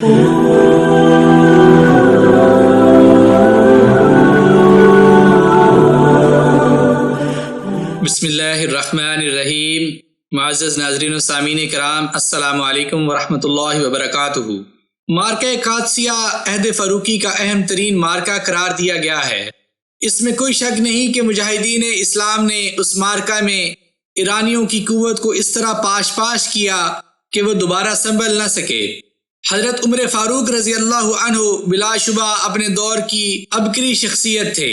بسم اللہ الرحمن الرحیم۔ معزز ناظرین و سامعین کرام، السلام علیکم ورحمۃ اللہ وبرکاتہ۔ مارکہ قادسیہ عہد فاروقی کا اہم ترین مارکہ قرار دیا گیا ہے۔ اس میں کوئی شک نہیں کہ مجاہدین اسلام نے اس مارکہ میں ایرانیوں کی قوت کو اس طرح پاش کیا کہ وہ دوبارہ سنبھل نہ سکے۔ حضرت عمر فاروق رضی اللہ عنہ بلا شبہ اپنے دور کی عبقری شخصیت تھے۔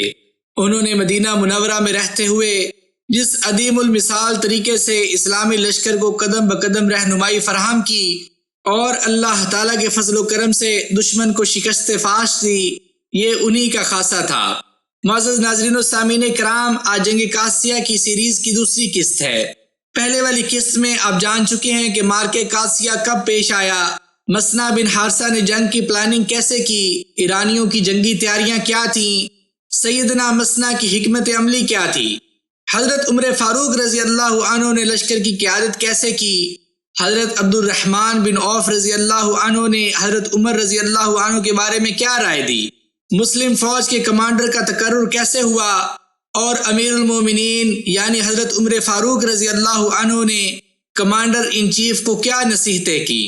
انہوں نے مدینہ منورہ میں رہتے ہوئے جس عدیم المثال طریقے سے اسلامی لشکر کو قدم بقدم رہنمائی فراہم کی اور اللہ تعالیٰ کے فضل و کرم سے دشمن کو شکست فاش دی، یہ انہی کا خاصہ تھا۔ معزز ناظرین و سامعین کرام، آج جنگ قادسیہ کی سیریز کی دوسری قسط ہے۔ پہلے والی قسط میں آپ جان چکے ہیں کہ مارکہ قادسیہ کب پیش آیا، مسنا بن حارثہ نے جنگ کی پلاننگ کیسے کی، ایرانیوں کی جنگی تیاریاں کیا تھیں، سیدنا مسنا کی حکمت عملی کیا تھی، حضرت عمر فاروق رضی اللہ عنہ نے لشکر کی قیادت کیسے کی، حضرت عبد الرحمن بن عوف رضی اللہ عنہ نے حضرت عمر رضی اللہ عنہ کے بارے میں کیا رائے دی، مسلم فوج کے کمانڈر کا تقرر کیسے ہوا، اور امیر المومنین یعنی حضرت عمر فاروق رضی اللہ عنہ نے کمانڈر ان چیف کو کیا نصیحتیں کی۔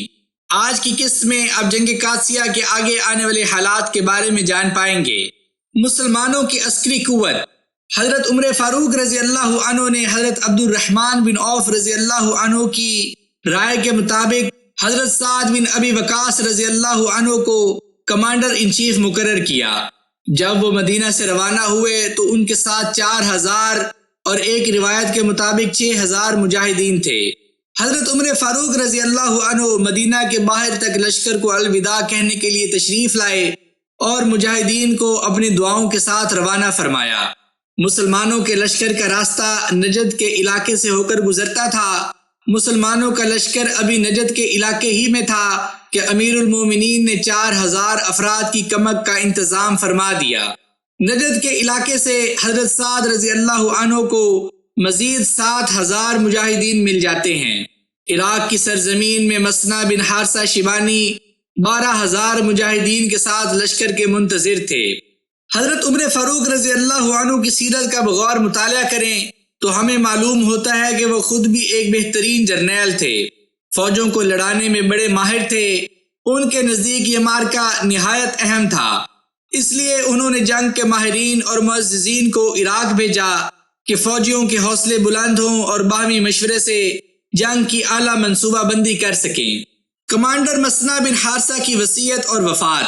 آج کی قسط میں آپ جنگ قادسیہ کے آگے آنے والے حالات کے بارے میں جان پائیں گے۔ مسلمانوں کی عسکری قوت۔ حضرت عمر فاروق رضی اللہ عنہ نے حضرت عبد الرحمن بن عوف رضی اللہ عنہ کی رائے کے مطابق حضرت سعد بن ابی وقاص رضی اللہ عنہ کو کمانڈر ان چیف مقرر کیا۔ جب وہ مدینہ سے روانہ ہوئے تو ان کے ساتھ 4000 اور ایک روایت کے مطابق 6000 مجاہدین تھے۔ حضرت عمر فاروق رضی اللہ عنہ مدینہ کے باہر تک لشکر کو الوداع کہنے کے لیے تشریف لائے اور مجاہدین کو اپنی دعاؤں کے ساتھ روانہ فرمایا۔ مسلمانوں کے لشکر کا راستہ نجد کے علاقے سے ہو کر گزرتا تھا۔ مسلمانوں کا لشکر ابھی نجد کے علاقے ہی میں تھا کہ امیر المومنین نے 4000 افراد کی کمک کا انتظام فرما دیا۔ نجد کے علاقے سے حضرت سعد رضی اللہ عنہ کو مزید 7000 مجاہدین مل جاتے ہیں۔ عراق کی سرزمین میں مسنا بن حارثہ شیبانی 12000 مجاہدین کے ساتھ لشکر کے منتظر تھے۔ حضرت عمر فاروق رضی اللہ عنہ کی سیرت کا بغور مطالعہ کریں تو ہمیں معلوم ہوتا ہے کہ وہ خود بھی ایک بہترین جرنیل تھے، فوجوں کو لڑانے میں بڑے ماہر تھے۔ ان کے نزدیک یہ مارکہ نہایت اہم تھا، اس لیے انہوں نے جنگ کے ماہرین اور معززین کو عراق بھیجا کہ فوجیوں کے حوصلے بلند ہوں اور باہمی مشورے سے جنگ کی اعلیٰ منصوبہ بندی کر سکیں۔ کمانڈر مسنا بن حارثہ کی وصیت اور وفات۔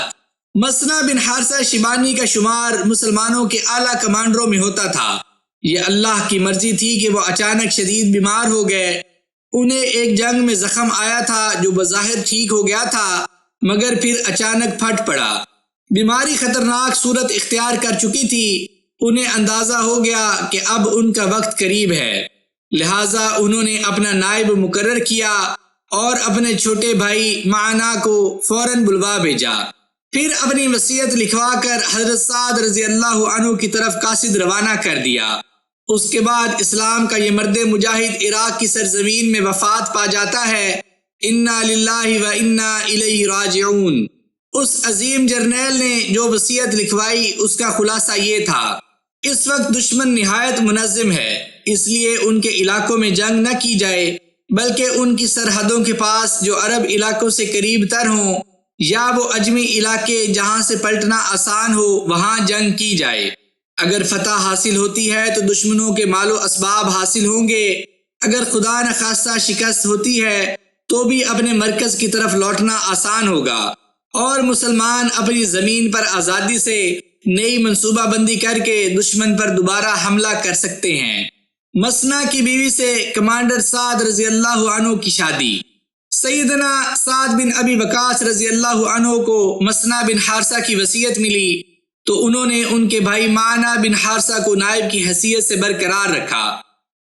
مسنا بن حارثہ شیبانی کا شمار مسلمانوں کے اعلیٰ کمانڈروں میں ہوتا تھا۔ یہ اللہ کی مرضی تھی کہ وہ اچانک شدید بیمار ہو گئے۔ انہیں ایک جنگ میں زخم آیا تھا جو بظاہر ٹھیک ہو گیا تھا، مگر پھر اچانک پھٹ پڑا۔ بیماری خطرناک صورت اختیار کر چکی تھی۔ انہیں اندازہ ہو گیا کہ اب ان کا وقت قریب ہے، لہٰذا انہوں نے اپنا نائب مقرر کیا اور اپنے چھوٹے بھائی معنا کو فوراً بلوا بھیجا۔ پھر اپنی وصیت لکھوا کر حضرت سعد رضی اللہ عنہ کی طرف قاصد روانہ کر دیا۔ اس کے بعد اسلام کا یہ مرد مجاہد عراق کی سرزمین میں وفات پا جاتا ہے۔ انا للہ و انا الیہ راجعون۔ اس عظیم جرنیل نے جو وصیت لکھوائی اس کا خلاصہ یہ تھا: اس وقت دشمن نہایت منظم ہے، اس لیے ان کے علاقوں میں جنگ نہ کی جائے، بلکہ ان کی سرحدوں کے پاس جو عرب علاقوں سے قریب تر ہوں یا وہ عجمی علاقے جہاں سے پلٹنا آسان ہو وہاں جنگ کی جائے۔ اگر فتح حاصل ہوتی ہے تو دشمنوں کے مال و اسباب حاصل ہوں گے، اگر خدا نخواستہ شکست ہوتی ہے تو بھی اپنے مرکز کی طرف لوٹنا آسان ہوگا اور مسلمان اپنی زمین پر آزادی سے نئی منصوبہ بندی کر کے دشمن پر دوبارہ حملہ کر سکتے ہیں۔ مسنا کی بیوی سے کمانڈر سعد رضی اللہ عنہ کی شادی۔ سیدنا سعد بن ابی وقاص رضی اللہ عنہ کو مسنا بن حارثہ کی وصیت ملی تو انہوں نے ان کے بھائی معنا بن حارثہ کو نائب کی حیثیت سے برقرار رکھا۔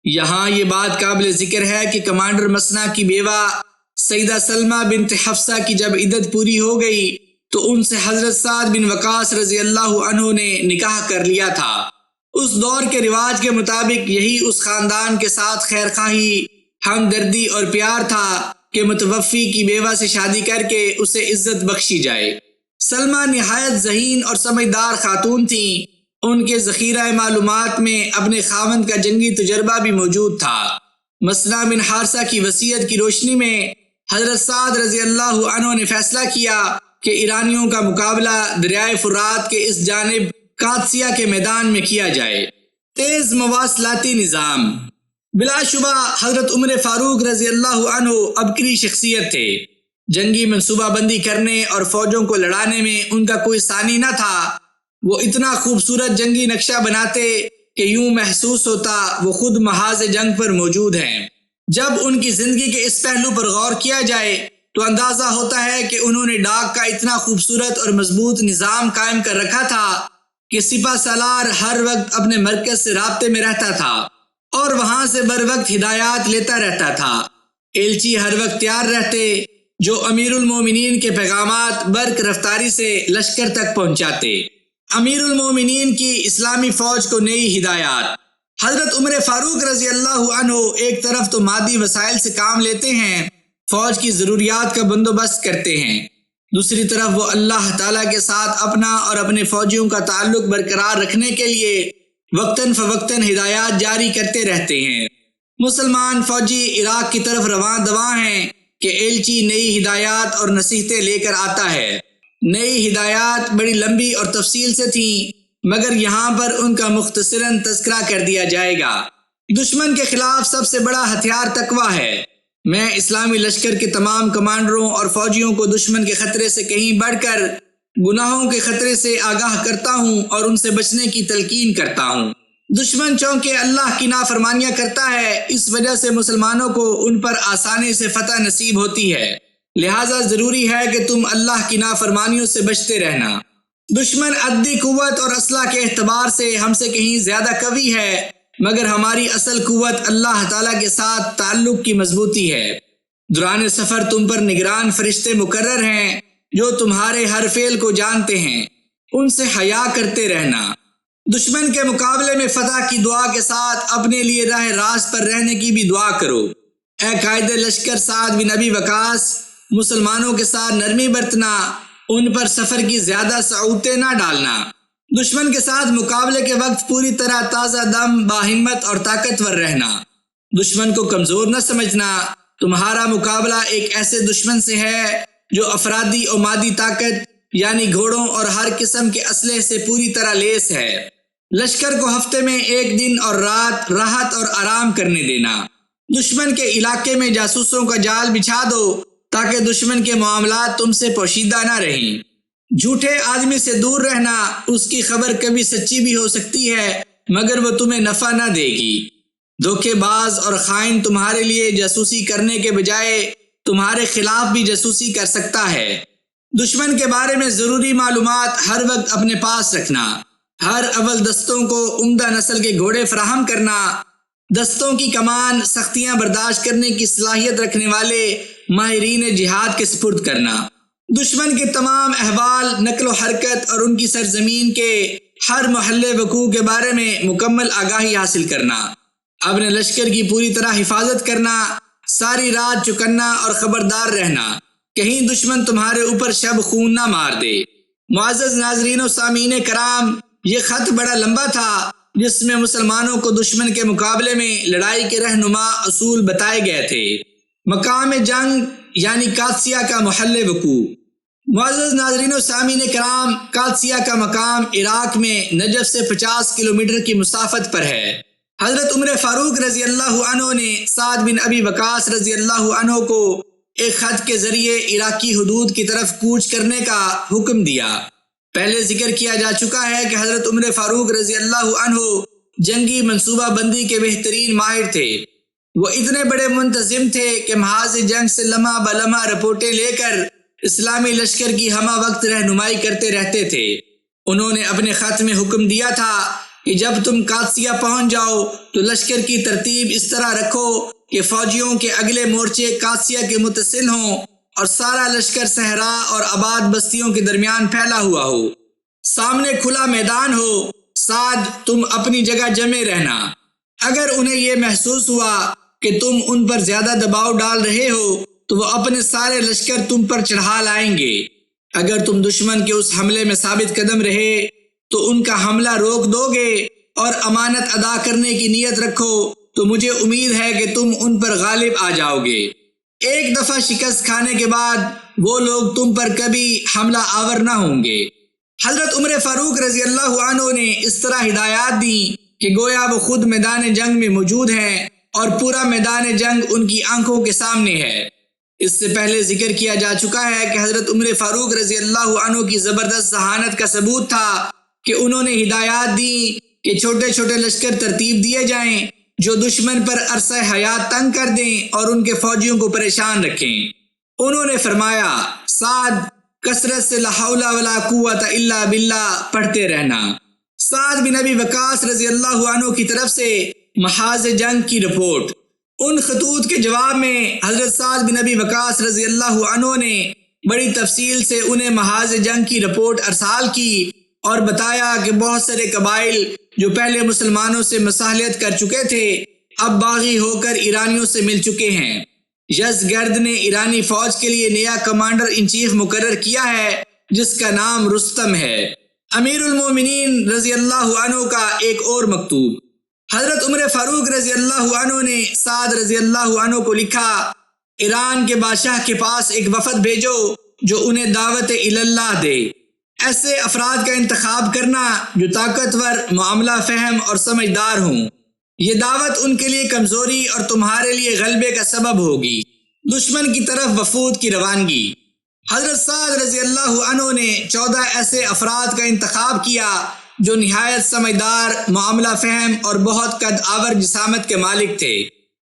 یہاں یہ بات قابل ذکر ہے کہ کمانڈر مسنا کی بیوہ سیدہ سلمہ بنت حفصہ کی جب عدت پوری ہو گئی تو ان سے حضرت سعد بن وقاص رضی اللہ عنہ نے نکاح کر لیا تھا۔ اس دور کے رواج کے مطابق یہی اس خاندان کے ساتھ خیر خواہی، ہمدردی اور پیار تھا کہ متوفی کی بیوہ سے شادی کر کے اسے عزت بخشی جائے۔ سلمہ نہایت ذہین اور سمجھدار خاتون تھیں۔ ان کے ذخیرہ معلومات میں اپنے خاوند کا جنگی تجربہ بھی موجود تھا۔ مسنہ بن حارثہ کی وصیت کی روشنی میں حضرت سعد رضی اللہ عنہ نے فیصلہ کیا کہ ایرانیوں کا مقابلہ دریائے فرات کے اس جانب قادسیہ کے میدان میں کیا جائے۔ تیز مواصلاتی نظام۔ بلا شبہ حضرت عمر فاروق رضی اللہ عنہ عبقری شخصیت تھے۔ جنگی منصوبہ بندی کرنے اور فوجوں کو لڑانے میں ان کا کوئی ثانی نہ تھا۔ وہ اتنا خوبصورت جنگی نقشہ بناتے کہ یوں محسوس ہوتا وہ خود محاذ جنگ پر موجود ہیں۔ جب ان کی زندگی کے اس پہلو پر غور کیا جائے تو اندازہ ہوتا ہے کہ انہوں نے ڈاک کا اتنا خوبصورت اور مضبوط نظام قائم کر رکھا تھا کہ سپہ سالار ہر وقت اپنے مرکز سے رابطے میں رہتا تھا اور وہاں سے بر وقت ہدایات لیتا رہتا تھا۔ ایلچی ہر وقت تیار رہتے جو امیر المومنین کے پیغامات برق رفتاری سے لشکر تک پہنچاتے۔ امیر المومنین کی اسلامی فوج کو نئی ہدایات۔ حضرت عمر فاروق رضی اللہ عنہ ایک طرف تو مادی وسائل سے کام لیتے ہیں، فوج کی ضروریات کا بندوبست کرتے ہیں، دوسری طرف وہ اللہ تعالیٰ کے ساتھ اپنا اور اپنے فوجیوں کا تعلق برقرار رکھنے کے لیے وقتاً فوقتاً ہدایات جاری کرتے رہتے ہیں۔ مسلمان فوجی عراق کی طرف رواں دواں ہیں کہ ایلچی نئی ہدایات اور نصیحتیں لے کر آتا ہے۔ نئی ہدایات بڑی لمبی اور تفصیل سے تھیں، مگر یہاں پر ان کا مختصراً تذکرہ کر دیا جائے گا۔ دشمن کے خلاف سب سے بڑا ہتھیار تقویٰ ہے۔ میں اسلامی لشکر کے تمام کمانڈروں اور فوجیوں کو دشمن کے خطرے سے کہیں بڑھ کر گناہوں کے خطرے سے آگاہ کرتا ہوں اور ان سے بچنے کی تلقین کرتا ہوں۔ دشمن چونکہ اللہ کی نافرمانیاں کرتا ہے، اس وجہ سے مسلمانوں کو ان پر آسانی سے فتح نصیب ہوتی ہے، لہٰذا ضروری ہے کہ تم اللہ کی نافرمانیوں سے بچتے رہنا۔ دشمن عددی قوت اور اسلحہ کے اعتبار سے ہم سے کہیں زیادہ قوی ہے، مگر ہماری اصل قوت اللہ تعالیٰ کے ساتھ تعلق کی مضبوطی ہے۔ دوران سفر تم پر نگران فرشتے مقرر ہیں جو تمہارے ہر فعل کو جانتے ہیں، ان سے حیا کرتے رہنا۔ دشمن کے مقابلے میں فتح کی دعا کے ساتھ اپنے لیے راہ راست پر رہنے کی بھی دعا کرو۔ اے قائد لشکر سعد بن ابی وقاص، مسلمانوں کے ساتھ نرمی برتنا، ان پر سفر کی زیادہ صعوبتیں نہ ڈالنا۔ دشمن کے ساتھ مقابلے کے وقت پوری طرح تازہ دم، باہمت اور طاقتور رہنا۔ دشمن کو کمزور نہ سمجھنا۔ تمہارا مقابلہ ایک ایسے دشمن سے ہے جو افرادی اور مادی طاقت یعنی گھوڑوں اور ہر قسم کے اسلحے سے پوری طرح لیس ہے۔ لشکر کو ہفتے میں ایک دن اور رات راحت اور آرام کرنے دینا۔ دشمن کے علاقے میں جاسوسوں کا جال بچھا دو تاکہ دشمن کے معاملات تم سے پوشیدہ نہ رہیں۔ جھوٹے آدمی سے دور رہنا، اس کی خبر کبھی سچی بھی ہو سکتی ہے مگر وہ تمہیں نفع نہ دے گی۔ دھوکے باز اور خائن تمہارے لیے جاسوسی کرنے کے بجائے تمہارے خلاف بھی جاسوسی کر سکتا ہے۔ دشمن کے بارے میں ضروری معلومات ہر وقت اپنے پاس رکھنا۔ ہر اول دستوں کو عمدہ نسل کے گھوڑے فراہم کرنا۔ دستوں کی کمان سختیاں برداشت کرنے کی صلاحیت رکھنے والے ماہرین جہاد کے سپرد کرنا۔ دشمن کے تمام احوال، نقل و حرکت اور ان کی سرزمین کے ہر محل وقوع کے بارے میں مکمل آگاہی حاصل کرنا۔ اپنے لشکر کی پوری طرح حفاظت کرنا، ساری رات چوکنا اور خبردار رہنا، کہیں دشمن تمہارے اوپر شب خون نہ مار دے۔ معزز ناظرین و سامعین کرام، یہ خط بڑا لمبا تھا جس میں مسلمانوں کو دشمن کے مقابلے میں لڑائی کے رہنما اصول بتائے گئے تھے۔ مقام جنگ یعنی قادسیہ کا محل وقوع۔ معزز ناظرین و سامعین کرام، قادسیہ کا مقام عراق میں نجف سے 50 کلومیٹر کی مسافت پر ہے۔ حضرت عمر فاروق رضی اللہ عنہ نے سعد بن ابی وقاص رضی اللہ عنہ کو ایک خط کے ذریعے عراقی حدود کی طرف کوچ کرنے کا حکم دیا۔ پہلے ذکر کیا جا چکا ہے کہ حضرت عمر فاروق رضی اللہ عنہ جنگی منصوبہ بندی کے بہترین ماہر تھے۔ وہ اتنے بڑے منتظم تھے کہ محاذ جنگ سے لمحہ بلمحہ رپورٹیں لے کر اسلامی لشکر کی ہمہ وقت رہنمائی کرتے رہتے تھے۔ انہوں نے اپنے خط میں حکم دیا تھا کہ جب تم قادسیہ پہنچ جاؤ تو لشکر کی ترتیب اس طرح رکھو کہ فوجیوں کے اگلے مورچے قادسیہ کے متصل ہوں اور سارا لشکر صحرا اور آباد بستیوں کے درمیان پھیلا ہوا ہو، سامنے کھلا میدان ہو۔ سعد، تم اپنی جگہ جمے رہنا۔ اگر انہیں یہ محسوس ہوا کہ تم ان پر زیادہ دباؤ ڈال رہے ہو تو وہ اپنے سارے لشکر تم پر چڑھا لائیں گے۔ اگر تم دشمن کے اس حملے میں ثابت قدم رہے تو ان کا حملہ روک دو گے اور امانت ادا کرنے کی نیت رکھو تو مجھے امید ہے کہ تم ان پر غالب آ جاؤ گے۔ ایک دفعہ شکست کھانے کے بعد وہ لوگ تم پر کبھی حملہ آور نہ ہوں گے۔ حضرت عمر فاروق رضی اللہ عنہ نے اس طرح ہدایات دی کہ گویا وہ خود میدان جنگ میں موجود ہیں اور پورا میدان جنگ ان کی آنکھوں کے سامنے ہے۔ اس سے پہلے ذکر کیا جا چکا ہے کہ حضرت عمر فاروق رضی اللہ عنہ کی زبردست ذہانت کا ثبوت تھا کہ انہوں نے ہدایات دی کہ چھوٹے چھوٹے لشکر ترتیب دیے جائیں جو دشمن پر عرصہ حیات تنگ کر دیں اور ان کے فوجیوں کو پریشان رکھیں۔ انہوں نے فرمایا، سعد، کثرت سے لا حول ولا قوت الا باللہ پڑھتے رہنا۔ سعد بن ابی وقاص رضی اللہ عنہ کی طرف سے محاذ جنگ کی رپورٹ۔ ان خطوط کے جواب میں حضرت سعد بن ابی وقاص رضی اللہ عنہ نے بڑی تفصیل سے انہیں محاذ جنگ کی رپورٹ ارسال کی اور بتایا کہ بہت سارے قبائل جو پہلے مسلمانوں سے مصالحت کر چکے تھے اب باغی ہو کر ایرانیوں سے مل چکے ہیں۔ یزگرد نے ایرانی فوج کے لیے نیا کمانڈر ان چیف مقرر کیا ہے جس کا نام رستم ہے۔ امیر المومنین رضی اللہ عنہ کا ایک اور مکتوب۔ حضرت عمر فاروق رضی اللہ عنہ نے سعد رضی اللہ عنہ کو لکھا، ایران کے بادشاہ کے پاس ایک وفد بھیجو جو انہیں دعوت اللہ دے۔ ایسے افراد کا انتخاب کرنا جو طاقتور، معاملہ فہم اور سمجھدار ہوں۔ یہ دعوت ان کے لیے کمزوری اور تمہارے لیے غلبے کا سبب ہوگی۔ دشمن کی طرف وفود کی روانگی۔ حضرت سعد رضی اللہ عنہ نے 14 ایسے افراد کا انتخاب کیا جو نہایت سمجھدار، معاملہ فہم اور بہت قد آور جسامت کے مالک تھے۔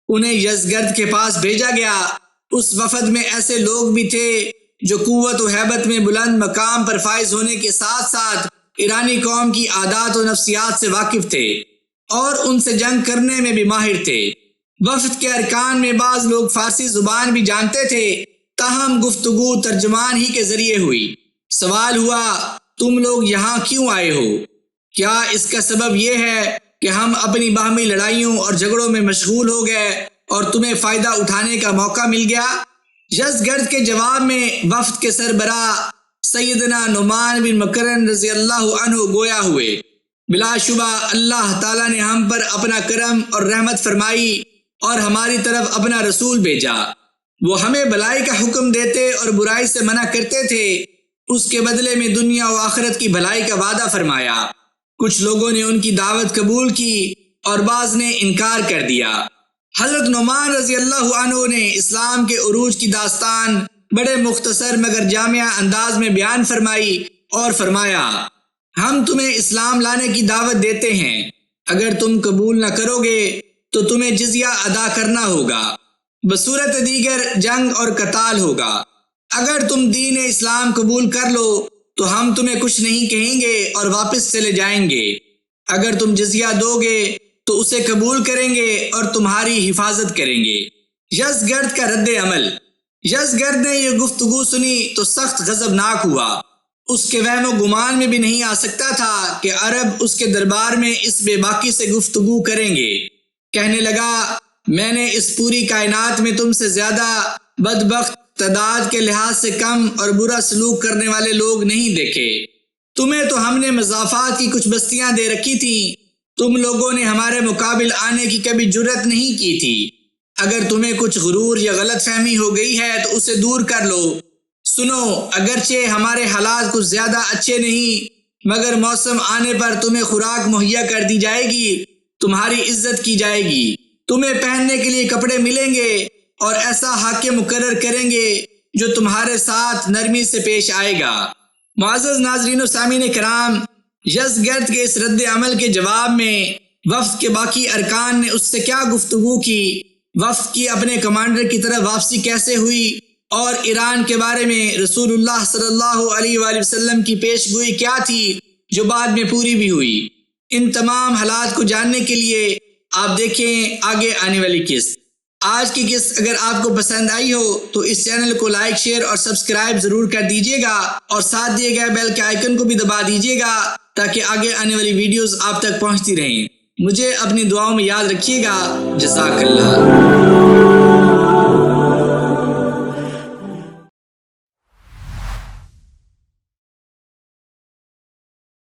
انہیں یزگرد کے پاس بھیجا گیا۔ اس وفد میں ایسے لوگ بھی تھے جو قوت و ہیبت میں بلند مقام پر فائز ہونے کے ساتھ ساتھ ایرانی قوم کی عادات و نفسیات سے واقف تھے اور ان سے جنگ کرنے میں بھی ماہر تھے۔ وفد کے ارکان میں بعض لوگ فارسی زبان بھی جانتے تھے، تاہم گفتگو ترجمان ہی کے ذریعے ہوئی۔ سوال ہوا، تم لوگ یہاں کیوں آئے ہو؟ کیا اس کا سبب یہ ہے کہ ہم اپنی باہمی لڑائیوں اور جھگڑوں میں مشغول ہو گئے اور تمہیں فائدہ اٹھانے کا موقع مل گیا؟ یزگرد کے جواب میں وفد کے سربراہ سیدنا نعمان بن مکرن رضی اللہ عنہ گویا ہوئے، بلا شبہ اللہ تعالیٰ نے ہم پر اپنا کرم اور رحمت فرمائی اور ہماری طرف اپنا رسول بھیجا۔ وہ ہمیں بھلائی کا حکم دیتے اور برائی سے منع کرتے تھے، اس کے بدلے میں دنیا و آخرت کی بھلائی کا وعدہ فرمایا۔ کچھ لوگوں نے ان کی دعوت قبول کی اور بعض نے انکار کر دیا۔ حضرت نعمان رضی اللہ عنہ نے اسلام کے عروج کی داستان بڑے مختصر مگر جامع انداز میں بیان فرمائی اور فرمایا، ہم تمہیں اسلام لانے کی دعوت دیتے ہیں، اگر تم قبول نہ کرو گے تو تمہیں جزیہ ادا کرنا ہوگا، بصورت دیگر جنگ اور قتال ہوگا۔ اگر تم دین اسلام قبول کر لو تو ہم تمہیں کچھ نہیں کہیں گے اور واپس چلے جائیں گے، اگر تم جزیہ دو گے تو اسے قبول کریں گے اور تمہاری حفاظت کریں گے۔ یزگرد کا رد عمل۔ یزگرد نے یہ گفتگو سنی تو سخت غضبناک ہوا۔ اس کے وہم و گمان میں بھی نہیں آ سکتا تھا کہ عرب اس کے دربار میں اس بے باکی سے گفتگو کریں گے۔ کہنے لگا، میں نے اس پوری کائنات میں تم سے زیادہ بدبخت، تعداد کے لحاظ سے کم اور برا سلوک کرنے والے لوگ نہیں دیکھے۔ تمہیں تو ہم نے مضافات کی کچھ بستیاں دے رکھی تھیں، تم لوگوں نے ہمارے مقابل آنے کی کبھی جرت نہیں کی تھی۔ اگر تمہیں کچھ غرور یا غلط فہمی ہو گئی ہے تو اسے دور کر لو۔ سنو، اگرچہ ہمارے حالات کچھ زیادہ اچھے نہیں، مگر موسم آنے پر تمہیں خوراک مہیا کر دی جائے گی، تمہاری عزت کی جائے گی، تمہیں پہننے کے لیے کپڑے ملیں گے اور ایسا حاکم مقرر کریں گے جو تمہارے ساتھ نرمی سے پیش آئے گا۔ معزز ناظرین و سامعین کرام، یزگرد کے اس رد عمل کے جواب میں وفد کے باقی ارکان نے اس سے کیا گفتگو کی، وفد کی اپنے کمانڈر کی طرف واپسی کیسے ہوئی اور ایران کے بارے میں رسول اللہ صلی اللہ علیہ وآلہ وسلم کی پیش گوئی کیا تھی جو بعد میں پوری بھی ہوئی، ان تمام حالات کو جاننے کے لیے آپ دیکھیں آگے آنے والی قسط۔ آج کی قسط اگر آپ کو پسند آئی ہو تو اس چینل کو لائک، شیئر اور سبسکرائب ضرور کر دیجیے گا اور ساتھ دیے گئے بیل کے آئیکن کو بھی دبا دیجیے گا تاکہ آگے آنے والی ویڈیوز آپ تک پہنچتی رہیں۔ مجھے اپنی دعاؤں میں یاد رکھیے گا۔ جزاک اللہ۔